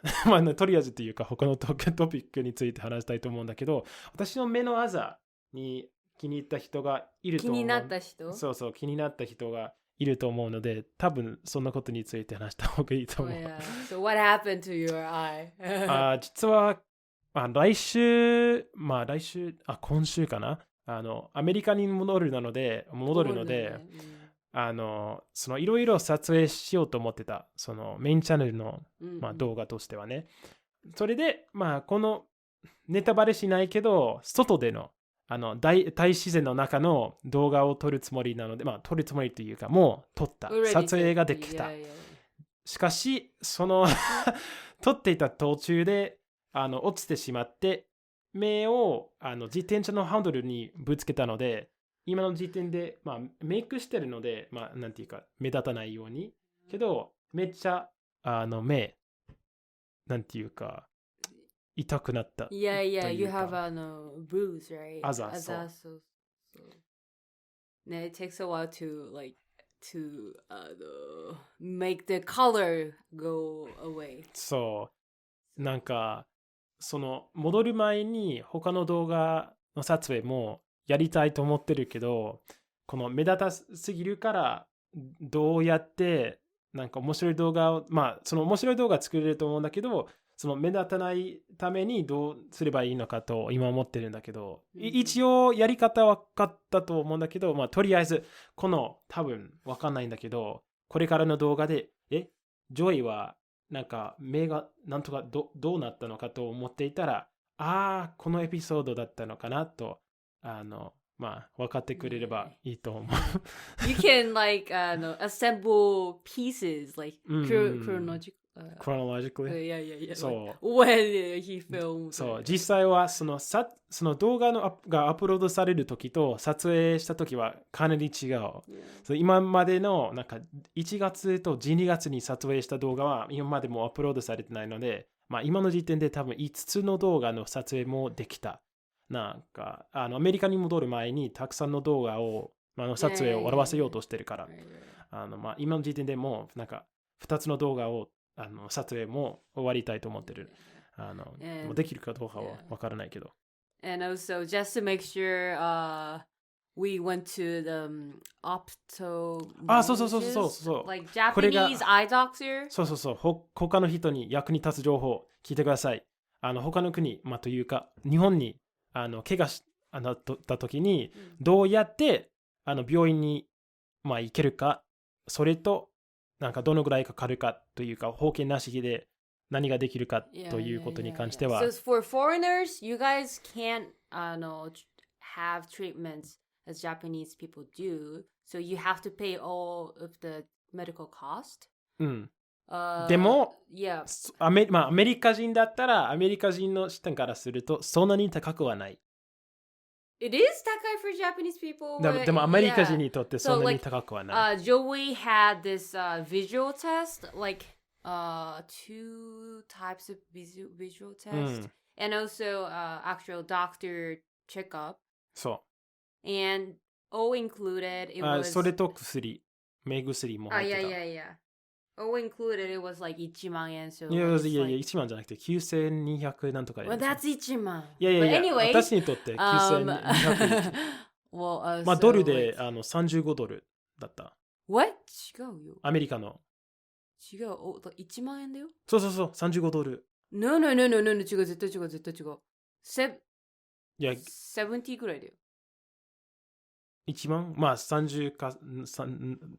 とりあえずっていうか、他のトピックについて話したいと思うんだけど、私の目のあざに気に入った人がいると思う。気になった人？そう、気になった人がいると思うので、多分そんなことについて話した方がいいと思う。So what happened to your eye? 実は、今週かな。アメリカに戻るので、そのいろいろ撮影しようと思ってた、そのメインチャンネルの、動画としてはね。それで、このネタバレしないけど、外での、大自然の中の動画を撮るつもりなので、撮るつもりというか、もう撮った。撮影ができた。しかし、その撮っていた途中で、落ちてしまって、目を自転車のハンドルにぶつけたので、今の時点で、まあ、メイクしてるので、まあ、なんていうか、目立たないように。けど、めっちゃ、目、なんていうか、痛くなった。Yeah, yeah, you have a bruise, right? あざ、そう。ね、it takes a while to make the color go away. そう。なんか、戻る前に他の動画の撮影もやりたいと思ってるけど、この目立たすぎるから、どうやって、なんか面白い動画を、まあ、その面白い動画作れると思うんだけど、その目立たないためにどうすればいいのかと今思ってるんだけど、一応やり方は分かったと思うんだけど、まあ、とりあえず、多分分かんないんだけど、これからの動画で、ジョイは、なんか目がなんとかどうなったのかと思っていたら、このエピソードだったのかなと、まあ、分かってくれればいいと思う。You can assemble pieces chronologically. Yeah. そう。When he filmed. そう。実際はその動画がアップロードされるときと撮影したときはかなり違う。そう今までのなんか1月と12月に撮影した動画は今までもアップロードされてないので、まあ、今の時点で多分5つの動画の撮影もできた。なんかアメリカに戻る前にたくさんの動画を、撮影を終わらせようとしてるから、まあ、今の時点でもなんか2つの動画を撮影も終わりたいと思ってる。できるかどうかはわからないけど。And also, just to make sure, we went to theそう。like Japanese eye doctor. そう。他の人に役に立つ情報聞いてください。他の国、まあ、というか、日本に怪我した時に、どうやって病院に、まあ、行けるか、それと、なんかどのぐらいかかるかというか、保険なしで何ができるかということに関しては。So for foreigners, you guys can't have treatments as Japanese people do. So you have to pay all of the medical cost. でも、アメリカ人だったら、アメリカ人の視点からすると、そんなに高くはない。It is 高い for Japanese people. でもアメリカ人にとってそんなに高くはない。Joey had this visual test, like two types of visual test, and also actual doctor checkup. そう。And all included, it was... それと薬、目薬も入ってた。All included, it was like 1万円。So いや、1万じゃなくて9200なんとかで。Well, that's 1万。いや、anyway, 私にとって9200。まあ、ドルで35ドルだった。What? 違うよ。アメリカの。違う。1万円だよ。そう、35ドル。No, 違う、絶対違う。いや、70ぐらいだよ。1万まあ30か、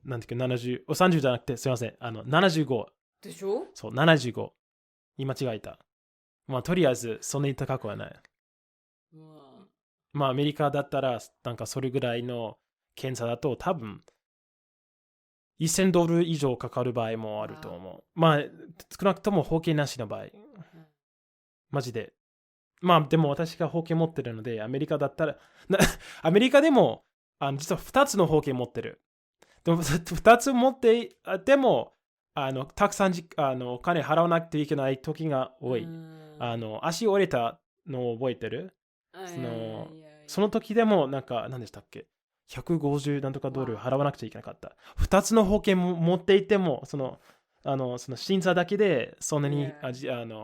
なんていうか70、30じゃなくてすいません、75。でしょ？そう、75。今違えた。まあとりあえずそんなに高くはない。まあアメリカだったらなんかそれぐらいの検査だと多分1000ドル以上かかる場合もあると思う。まあ少なくとも保険なしの場合。マジで。まあでも私が保険持ってるのでアメリカだったらアメリカでも実は2つの保険持ってる。でも2つ持ってでもたくさんお金払わなくてはいけない時が多い。足折れたのを覚えてる？その時でもなんか何でしたっけ？150なんとかドル払わなくちゃいけなかった。2つの保険も持っていてもその審査だけでそんなに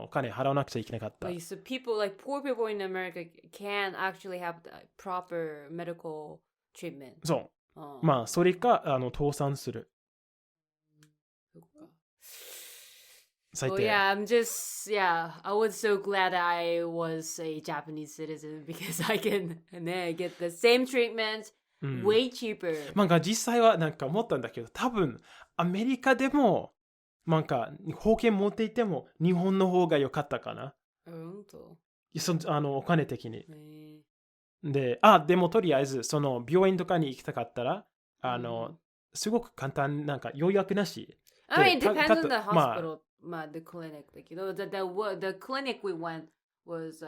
お金払わなくちゃいけなかった。So people like poor people in America can't actually have the proper medical treatment. そう。まあそれか倒産する。最低。I was so glad I was a Japanese citizen because I can get the same treatment way cheaper. なんか実際はなんか思ったんだけど、多分アメリカでもなんか保険持っていても日本の方が良かったかな。お金的に。でもとりあえずその病院とかに行きたかったらすごく簡単なんか予約なし。I mean, it depends on the hospital, the clinic. Like, the clinic we went was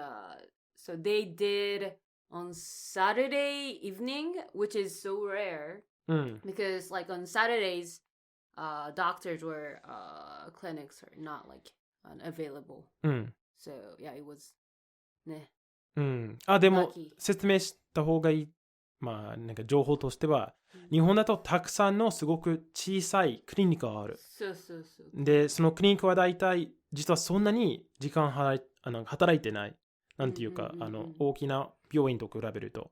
so they did on Saturday evening, which is so rare because like on Saturdays, doctors were clinics are not like available. So yeah, it was ね。でも説明した方がいい。まあなんか情報としては、日本だとたくさんのすごく小さいクリニックがある。で、そのクリニックはだいたい実はそんなに時間働いてない。なんていうか、大きな病院と比べると。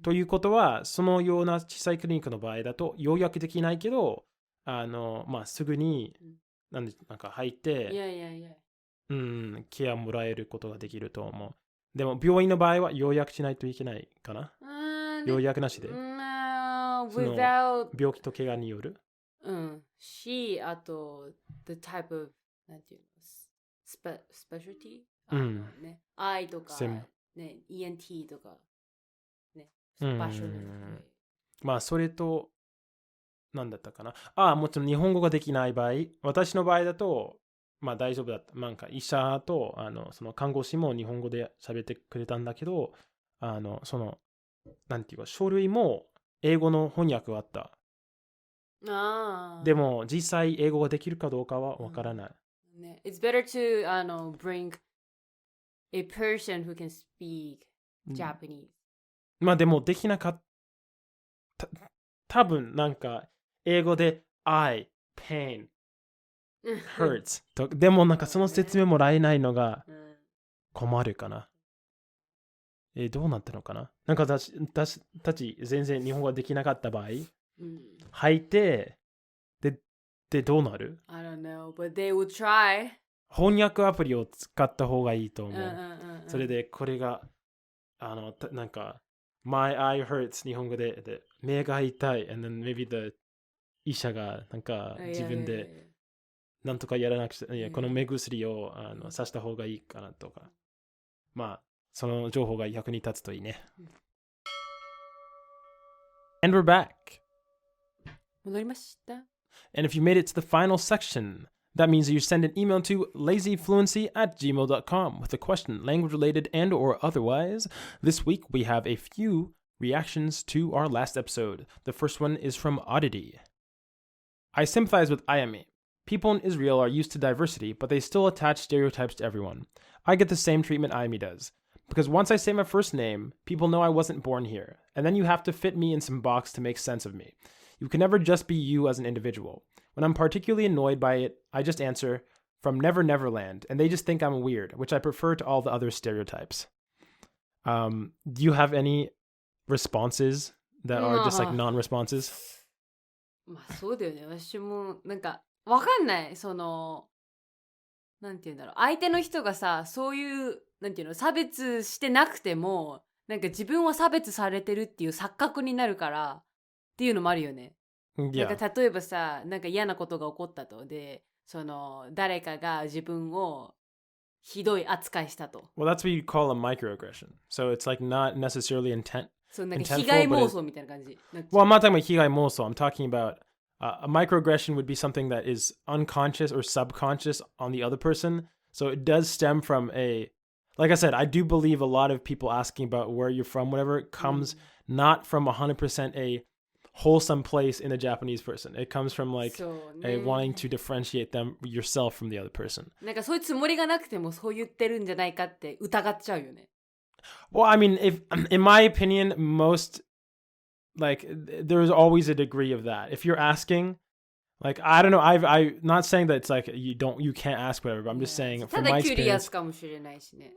ということは、そのような小さいクリニックの場合だと予約できないけど、まあ、すぐになんか入って、ケアもらえることができると思う。でも、病院の場合は予約しないといけないかな。予約なしで。without 病気と怪我による。あと、the type of なんていうの、specialty？ね、愛とか、ね、ENT とか、ね、場所で。まあ、それと、なんだったかな。もちろん日本語ができない場合、私の場合だと、まあ大丈夫だった。なんか医者と、その看護師も日本語で喋ってくれたんだけど、その、なんていうか、書類も英語の翻訳があった。でも、実際英語ができるかどうかはわからない。It's better to bring a person who can speak Japanese. まあでもできなかった。多分なんか英語で I, pain, hurts とでもなんかその説明もらえないのが困るかな。どうなったのかな。なんか私たち全然日本語ができなかった場合、入ってでどうなる？ I don't know, but they will try. 翻訳アプリを使った方がいいと思う。それでこれがなんか My eye hurts 日本語で目が痛い and then maybe the 医者がなんか自分でなんとかやらなくちゃ、この目薬を刺した方がいいかなとか、まあその情報が役に立つといいね。And we're back. 戻りました。And if you made it to the final section, that means that you send an email to lazyfluency@gmail.com with a question, language related and or otherwise. This week we have a few reactions to our last episode. The first one is from Oddity. I sympathize with Ayami. People in Israel are used to diversity, but they still attach stereotypes to everyone. I get the same treatment Ayami does. Because once I say my first name, people know I wasn't born here, and then you have to fit me in some box to make sense of me. You can never just be you as an individual. When I'm particularly annoyed by it, I just answer, from Never Neverland, and they just think I'm weird, which I prefer to all the other stereotypes. Do you have any responses that are just like non-responses? まあそうだよね。私もなんかわかんない。なんていうんだろう。相手の人がさ、そういうなんていうの差別してなくても、なんか自分は差別されてるっていう錯覚になるからっていうのもあるよね。Yeah. なんか例えばさ、なんか嫌なことが起こったとで、誰かが自分をひどい扱いしたと。Well, that's what you call a microaggression. So it's like not necessarily intent. そうなんか被害妄想みたいな感じ。Well, I'm not talking about 被害妄想. I'm talking about a microaggression would be something that is unconscious or subconscious on the other person. So it does stem from like I said, I do believe a lot of people asking about where you're from, whatever, it comes not from 100% a wholesome place in a Japanese person. It comes from like wanting to differentiate yourself from the other person. なんかそういうつもりがなくてもそう言ってるんじゃないかって疑っちゃうよね。Well, I mean, in my opinion, most like there's always a degree of that. If you're asking, like I don't know, I'm not saying that it's like you can't ask whatever, but I'm just saying from my experience. かもしれないしね。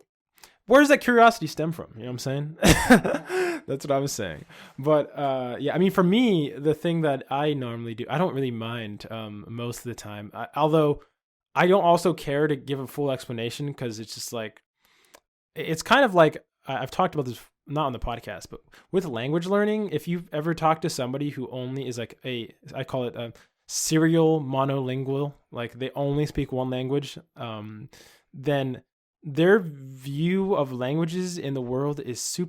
Where does that curiosity stem from? You know what I'm saying? That's what I was saying. But yeah, I mean, for me, the thing that I normally do, I don't really mind most of the time. Although I don't also care to give a full explanation because it's just like, it's kind of like, I've talked about this, not on the podcast, but with language learning, if you've ever talked to somebody who only is like I call it a serial monolingual, like they only speak one language, then their view of languages in the world is so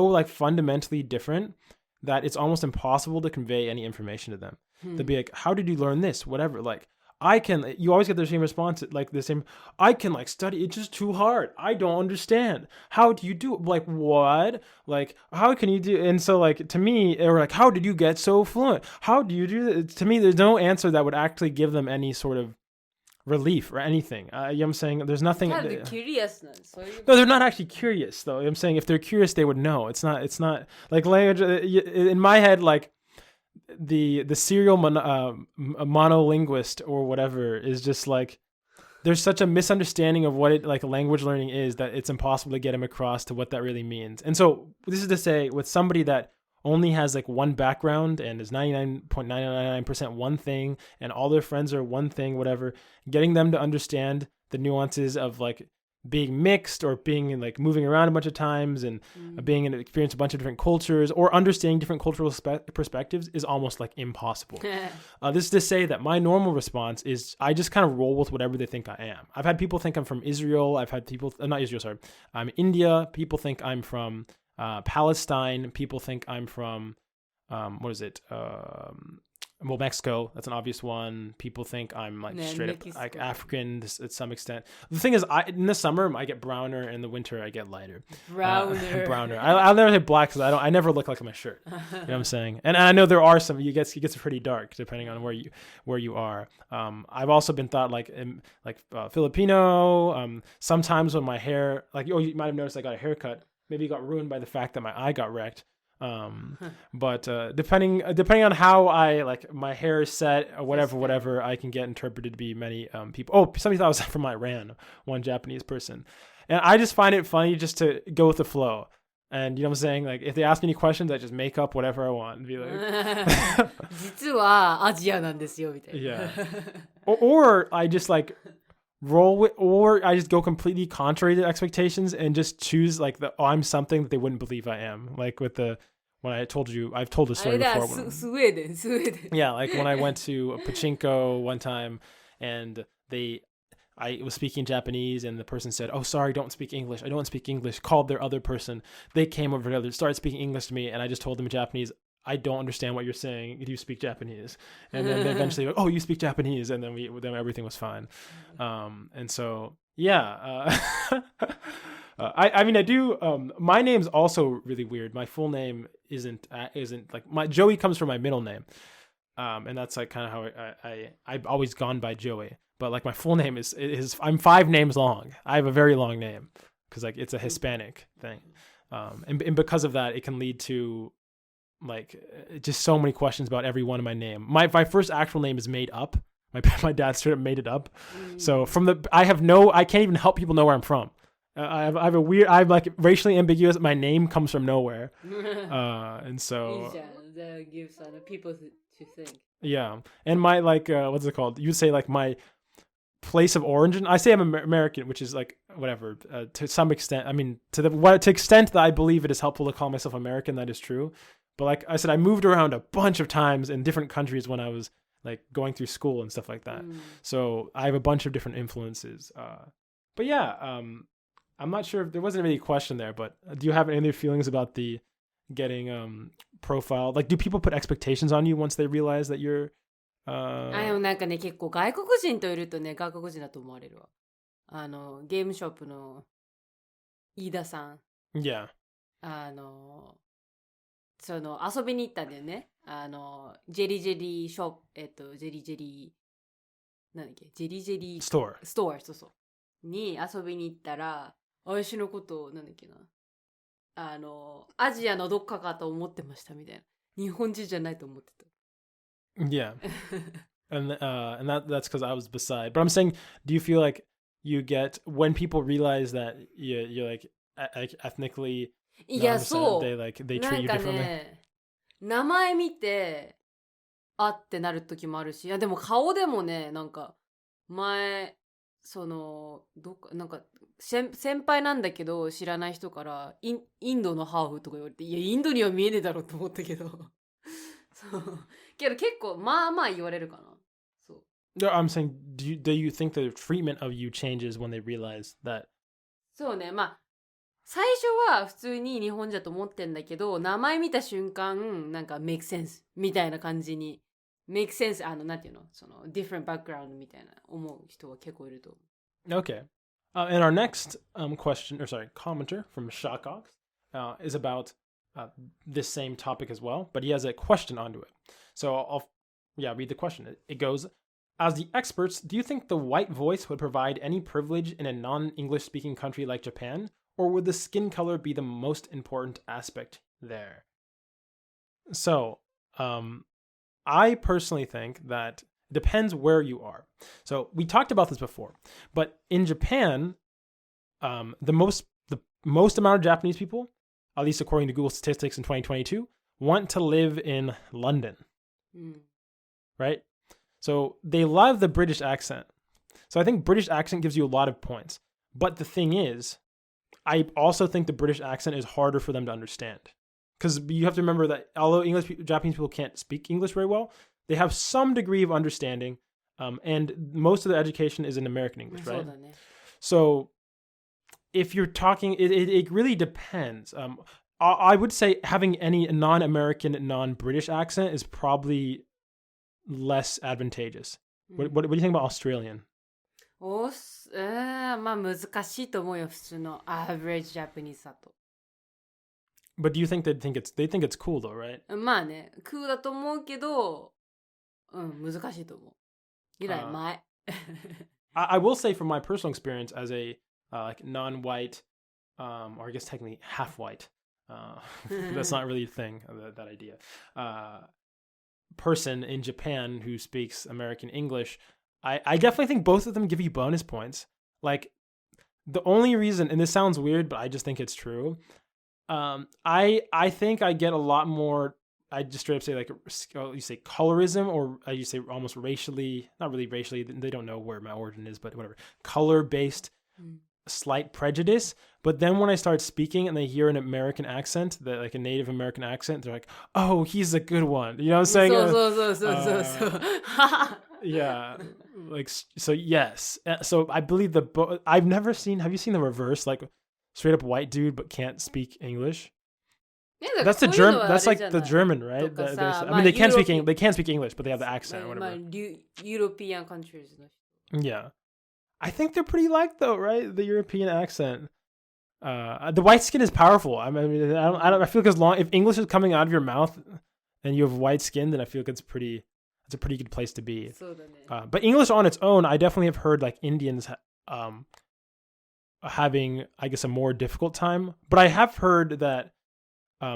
like fundamentally different that it's almost impossible to convey any information to them. They'll be like, how did you learn this? Whatever. Like, you always get the same response, like the same, I can like study, it's just too hard. I don't understand. How do you do it? Like, what? Like, how can you do? And so like, to me, they were like, how did you get so fluent? How do you do that? To me, there's no answer that would actually give them any sort of relief or anything. You know what I'm saying? There's nothing. Kind of curiousness. No, they're not actually curious though. You know what I'm saying, if they're curious, they would know. It's not like language in my head, like the serial monolinguist or whatever is just like, there's such a misunderstanding of what it like language learning is that it's impossible to get them across to what that really means. And so this is to say, with somebody that only has like one background and is 99.999% one thing and all their friends are one thing, whatever, getting them to understand the nuances of like being mixed or being like moving around a bunch of times and being in experience a bunch of different cultures or understanding different cultural perspectives is almost like impossible. This is to say that my normal response is I just kind of roll with whatever they think I am. I've had people think I'm from Israel. I've had people, not Israel, sorry. I'm India. People think I'm from Palestine. People think I'm from, well, Mexico, that's an obvious one. People think I'm like straight up like African at some extent. The thing is, in the summer I get browner, and in the winter I get lighter. Browner. I'll never say black because I never look like my shirt. You know what I'm saying? And I know there are some. It gets pretty dark depending on where you are. I've also been thought like Filipino. Sometimes when my hair, like you might have noticed, I got a haircut. Maybe it got ruined by the fact that my eye got wrecked. But depending on how I like my hair is set or whatever, I can get interpreted to be many people. Oh, somebody thought I was from Iran, one Japanese person, and I just find it funny just to go with the flow. And you know what I'm saying? Like if they ask me any questions, I just make up whatever I want and be like, 実はアジアなんですよみたいな。yeah. Or I just like roll with, or I just go completely contrary to expectations and just choose like I'm something that they wouldn't believe I am. Like with when I've told the story before. Sweden. Yeah, like when I went to a pachinko one time and I was speaking Japanese and the person said, "Oh, sorry, don't speak English. I don't speak English." Called their other person. They came over together, started speaking English to me, and I just told them in Japanese, I don't understand what you're saying. Do you speak Japanese? And then they eventually went, oh, you speak Japanese. And then then everything was fine. And so, yeah. I mean, I do. My name's also really weird. My full name isn't like Joey comes from my middle name. And that's like kind of how I've always gone by Joey. But like my full name is I'm 5 names long. I have a very long name because like it's a Hispanic thing. And because of that, it can lead to like just so many questions about every one of my name. My first actual name is made up. My dad straight up made it up. So I can't even help people know where I'm from. I'm like racially ambiguous. My name comes from nowhere. And so that gives other people to think. Yeah. And my like what's it called? You would say like my place of origin. I say I'm American, which is like whatever to some extent. I mean to extent that I believe it is helpful to call myself American, that is true. But like I said, I moved around a bunch of times in different countries when I was like going through school and stuff like that. So I have a bunch of different influences. But yeah, I'm not sure if there wasn't really a question there, but do you have any other feelings about the getting profiled? Like, do people put expectations on you once they realize that you're でもなんかね、結構外国人といるとね、外国人だと思われるわ。ゲームショップの飯田さん。Yeah. 遊びに行ったんだよね。ジェリジェリーショップ、ジェリジェリー、なんだっけ、ジェリジェリーストア、そうそう。に遊びに行ったら、私のことなんだっけな。アジアのどっかかと思ってましたみたいな。日本人じゃないと思ってた。Yeah. and that's because I was beside. But I'm saying, do you feel like you get when people realize that you're like ethnically いや、そう。they treat you differently? なんかね、名前見て、あってなる時もあるし、いやでも顔でもね、なんか、前、どっか、なんか、先輩なんだけど、知らない人から、インドのハーフとか言われて、いや、インドには見えねえだろうと思ったけど。そう。けど結構、まあまあ言われるかな。そう。I'm saying, do you think the treatment of you changes when they realize that? そうね、まあ、最初は普通に日本人だと思ってんだけど、名前見た瞬間、なんか make sense みたいな感じに make sense なんていうのその different background みたいな思う人は結構いると思う。Okay. And our next commenter from Shakox is about this same topic as well, but he has a question onto it. So I'll read the question. It goes, as the experts, do you think the white voice would provide any privilege in a non-English speaking country like Japan, or would the skin color be the most important aspect there? So, I personally think that it depends where you are. So we talked about this before, but in Japan, the most amount of Japanese people, at least according to Google statistics in 2022, want to live in London, right? So they love the British accent. So I think British accent gives you a lot of points. But the thing is, I also think the British accent is harder for them to understand. Because you have to remember that although Japanese people can't speak English very well, they have some degree of understanding, and most of the education is in American English, right? So if you're talking, it really depends. I would say having any non-American, non-British accent is probably less advantageous. What do you think about Australian? まあ難しいと思うよ普通の average Japanese だと。But do you think they think it's cool though, right? まあね、cool だと思うけど、難しいと思う。You know, I will say from my personal experience as a like non-white, or I guess technically half white, that's not really a thing, that idea, person in Japan who speaks American English, I definitely think both of them give you bonus points. Like the only reason, and this sounds weird, but I just think it's true. I think I get a lot more. I just straight up say like you say colorism, or you say almost racially, not really racially. They don't know where my origin is, but whatever. Color-based slight prejudice. But then when I start speaking and they hear an American accent, like a Native American accent, they're like, "Oh, he's a good one." You know what I'm saying? Yeah, like so. Yes, so I believe I've never seen. Have you seen the reverse? Like straight up white dude but can't speak English. That's the German. That's like the German, right? I mean, they can't speak English, but they have the accent or whatever. European countries. Yeah, I think they're pretty liked though, right? The European accent. The white skin is powerful. I mean, I feel like if English is coming out of your mouth and you have white skin, then I feel like it's a pretty good place to be. But English on its own, I definitely have heard like Indians having, I guess, a more difficult time. But I have heard that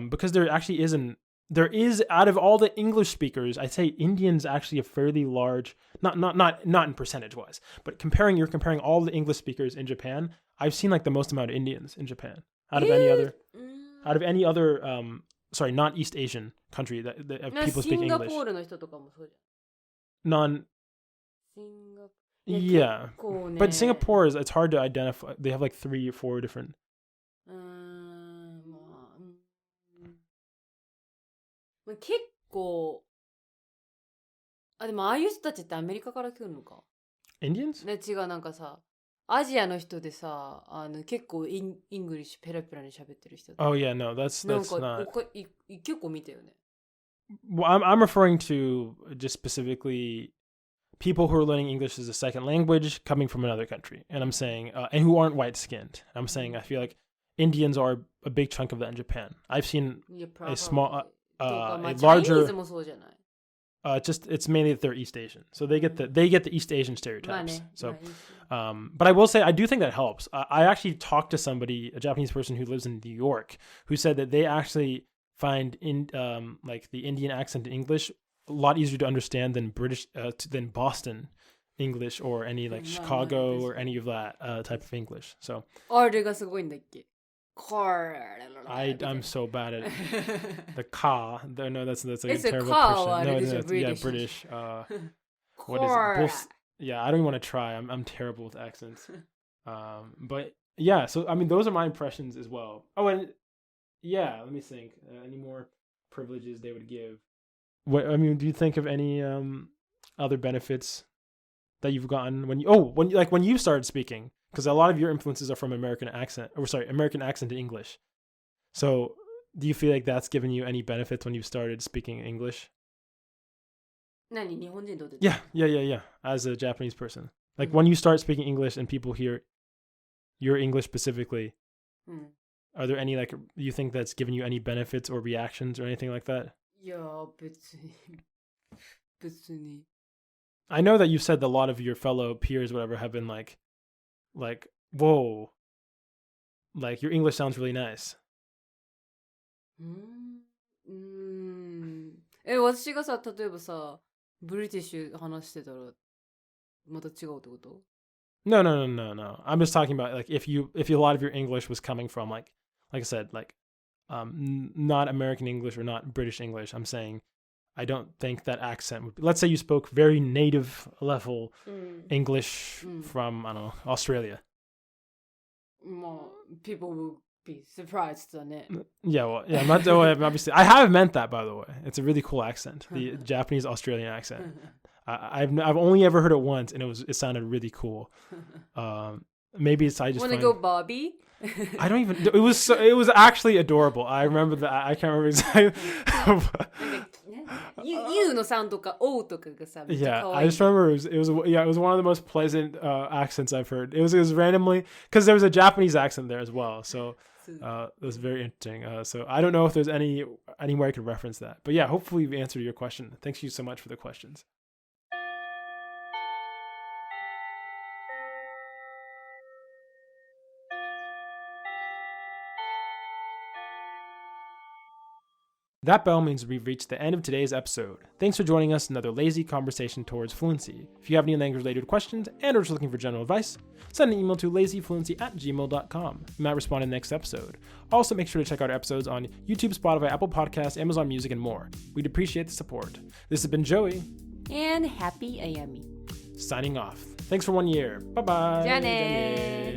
because there is out of all the English speakers, I'd say Indians actually a fairly large, not in percentage wise, but you're comparing all the English speakers in Japan. I've seen like the most amount of Indians in Japan out of any other sorry, not East Asian country that people speak English. Yeah, but Singapore it's hard to identify. They have like 3 or 4 different. 結構でもああいう人たちってアメリカから来るのか Indians? ね、違う、なんかさアジアの人でさ結構イングリッシュペラペラに喋ってる人 Oh yeah, no, that's not. 結構見たよね。 Well, I'm referring to just specifically people who are learning English as a second language coming from another country, and I'm saying and who aren't white skinned. I'm saying I feel like Indians are a big chunk of that in Japan. I've seen a small a larger. Just it's mainly that they're East Asian, so they get the East Asian stereotypes. So, but I will say I do think that helps. I actually talked to somebody, a Japanese person who lives in New York, who said that they actually find like the Indian accent in English a lot easier to understand than than Boston English or any like Chicago or any of that type of English. So. I'm so bad at the ka. No, that's like it's a terrible Christian. No, it's British. British. What is it? Yeah, I don't even want to try. I'm terrible with accents. But yeah, so I mean, those are my impressions as well. Oh, and yeah, let me think. Any more privileges they would give? Do you think of any other benefits that you've gotten when you started speaking? Because a lot of your influences are from American accent to English. So do you feel like that's given you any benefits when you started speaking English? 何日本人どうで Yeah. As a Japanese person. Like when you start speaking English and people hear your English specifically, are there any, like, you think that's given you any benefits or reactions or anything like that? いや、別に。I know that you said that a lot of your fellow peers, whatever, have been like, whoa, like your English sounds really nice. 私がさ、例えばさ、ブリティッシュ話してたら、また違うってこと No. I'm just talking about, like, if a lot of your English was coming from, like I said, like, not American English or not British English. I'm saying I don't think that accent would be, let's say you spoke very native level English from, I don't know, Australia. People will be surprised だね。Yeah, obviously. I have meant that, by the way. It's a really cool accent, the Japanese Australian accent. I've only ever heard it once, and it sounded really cool. Maybe it's I just wanna go Bobby? I don't even. It was actually adorable. I remember that. I can't remember exactly. You のサウンドとか O とかがさ、Yeah, I just remember it was one of the most pleasant accents I've heard. It was randomly because there was a Japanese accent there as well, so it was very interesting. So I don't know if there's anywhere I could reference that, but yeah, hopefully we've answered your question. Thanks you so much for the questions. That bell means we've reached the end of today's episode. Thanks for joining us in another lazy conversation towards fluency. If you have any language-related questions and are just looking for general advice, send an email to lazyfluency@gmail.com. We might respond in the next episode. Also, make sure to check out our episodes on YouTube, Spotify, Apple Podcasts, Amazon Music, and more. We'd appreciate the support. This has been Joey. And Happy Ayami. Signing off. Thanks for 1 year. Bye-bye. じゃあねー。